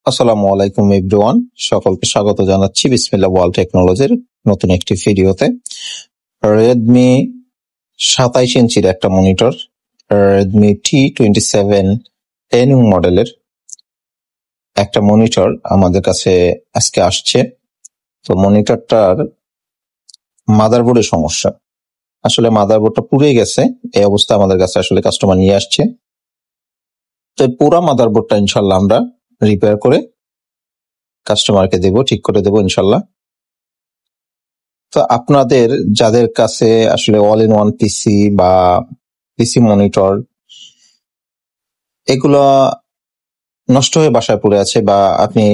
আসসালামু আলাইকুম এভরিওয়ান, সকলকে স্বাগত জানাচ্ছি বিসমিল্লাহ ওয়ার্ল্ড টেকনোলজির নতুন একটি ভিডিওতে। রেডমি 27 ইঞ্চির একটা মনিটর, রেডমি T27 10 মডেলের একটা মনিটর আমাদের কাছে আজকে আসছে। তো মনিটরটার মাদারবোর্ডের সমস্যা, আসলে মাদারবোর্ডটা পুড়ে গেছে। এই অবস্থা আমাদের কাছে আসলে কাস্টমার নিয়ে আসছে। তো পুরা মাদারবোর্ডটা ইনশাল্লাহ আমরা রিপেয়ার করে কাস্টমারকে দেব, ঠিক করে দেব ইনশাল্লাহ। তো আপনাদের যাদের কাছে আসলে অল ইন ওয়ান পিসি বা পিসি মনিটর এগুলো নষ্ট হয়ে বাসায় পড়ে আছে বা আপনি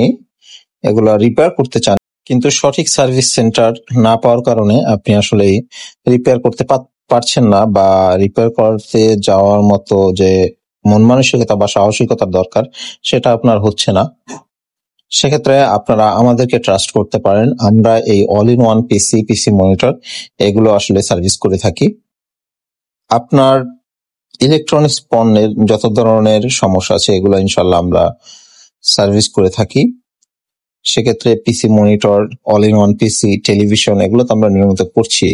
এগুলা রিপেয়ার করতে চান, কিন্তু সঠিক সার্ভিস সেন্টার না পাওয়ার কারণে আপনি আসলে রিপেয়ার করতে পারছেন না, বা রিপেয়ার করতে যাওয়ার মতো যে মন মানসিকতা বা সাহসিকতার দরকার সেটা আপনার হচ্ছে না, সেক্ষেত্রে আপনারা আমাদেরকে ট্রাস্ট করতে পারেন। আমরা এই all in one PC monitor এগুলো আসলে সার্ভিস করে থাকি। আপনার ইলেকট্রনিক্স পণ্যের যত ধরনের সমস্যা আছে এগুলো ইনশাল্লাহ আমরা সার্ভিস করে থাকি। সেক্ষেত্রে PC monitor, all in one PC, television এগুলো তো আমরা নিয়মিত করছি।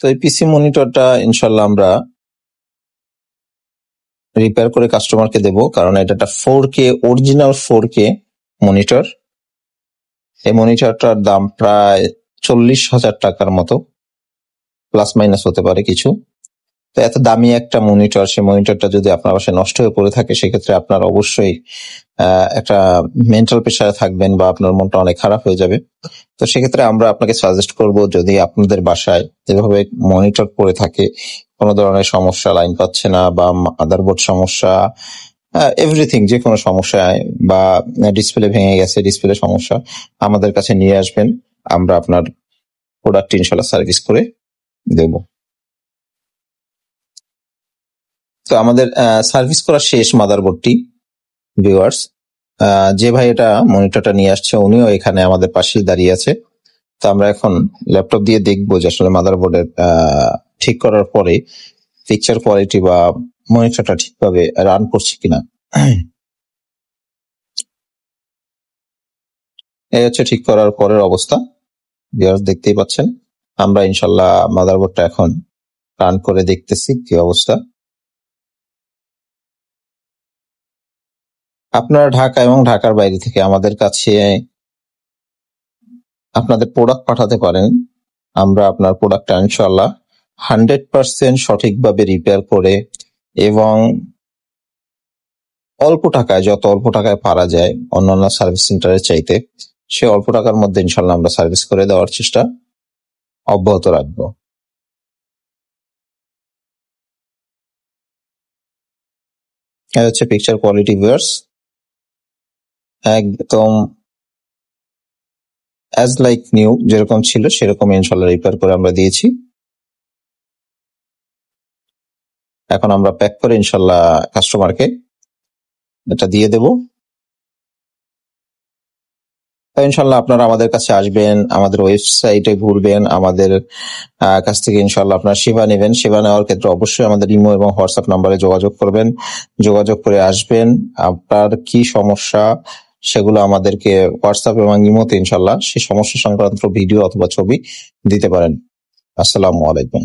তো এই পিসি মনিটরটা ইনশাল্লাহ আমরা রিপেয়ার করে কাস্টমারকে দেব, কারণ এটা একটা 4K অরিজিনাল 4K মনিটর। এই মনিটরটার দাম প্রায় 40,000 টাকার মতো, প্লাস মাইনাস হতে পারে কিছু। তো এত দামি একটা মনিটর, সেই মনিটরটা যদি আপনার বাসায় নষ্ট হয়ে পড়ে থাকে সেক্ষেত্রে আপনার অবশ্যই একটা মেন্টাল প্রেশারে থাকবেন বা আপনার মনটা অনেক খারাপ হয়ে যাবে। তো সেক্ষেত্রে আমরা আপনাকে সাজেস্ট করব, যদি আপনাদের বাসায় এভাবে মনিটর পড়ে থাকে, কোনো ধরনের সমস্যা, লাইন পাচ্ছে না বা মাদারবোর্ড সমস্যা, এভরিথিং, যে কোনো সমস্যা বা ডিসপ্লে ভেঙে গেছে, ডিসপ্লে সমস্যা, আমাদের কাছে নিয়ে আসবেন। আমরা আপনার প্রোডাক্ট ইনশাল্লাহ সার্ভিস করে দেব। তো আমাদের সার্ভিস করা শেষ মাদারবোর্ডটি ভিউয়ার্স, যে ভাই এটা মনিটরটা নিয়ে আসছে উনিও এখানে আমাদের পাশেই দাঁড়িয়ে আছে। তো আমরা এখন ল্যাপটপ দিয়ে দেখবো যে আসলে মাদারবোর্ডের ঠিক করার পরে পিকচার কোয়ালিটি বা মনিটরটা ঠিকভাবে রান করছে কিনা। এই হচ্ছে ঠিক করার পরের অবস্থা, ভিউয়ার্স দেখতেই পাচ্ছেন। আমরা ইনশাল্লাহ মাদারবোর্ডটা এখন রান করে দেখতেছি কি অবস্থা। আপনারা ঢাকা এবং ঢাকার বাইরে থেকে আমাদের কাছে আপনাদের প্রোডাক্ট পাঠাতে পারেন। আমরা আপনার প্রোডাক্টটা ইনশাল্লাহ 100% সঠিকভাবে রিপেয়ার করে এবং অল্প টাকায়, যত অল্প টাকায় পারা যায় অন্যান্য সার্ভিস সেন্টারের চাইতে, সে অল্প টাকার মধ্যে ইনশাল্লাহ আমরা সার্ভিস করে দেওয়ার চেষ্টা অব্যাহত রাখবো। এটা হচ্ছে পিকচার কোয়ালিটি ভিউয়ার্স, একদম অ্যাজ লাইক নিউ, যেরকম ছিল সেরকম ইনশাল্লাহ রিপেয়ার করে আমরা দিয়েছি। এখন আমরা প্যাক করে ইনশাল্লাহ কাস্টমারকে এটা দিয়ে দেব। ইনশাল্লাহ আপনারা আমাদের কাছে আসবেন, আমাদের ওয়েবসাইটে ঘুরবেন, আমাদের কাছ থেকে ইনশাল্লাহ আপনারা সেবা নেবেন। সেবা নেওয়ার ক্ষেত্রে অবশ্যই আমাদের ইমো এবং হোয়াটসঅ্যাপ নাম্বারে যোগাযোগ করবেন, যোগাযোগ করে আসবেন। আপনার কি সমস্যা সেগুলো আমাদেরকে হোয়াটসঅ্যাপ এবং ইমোতে ইনশাল্লাহ সেই সমস্যা সংক্রান্ত ভিডিও অথবা ছবি দিতে পারেন। আসসালামু আলাইকুম।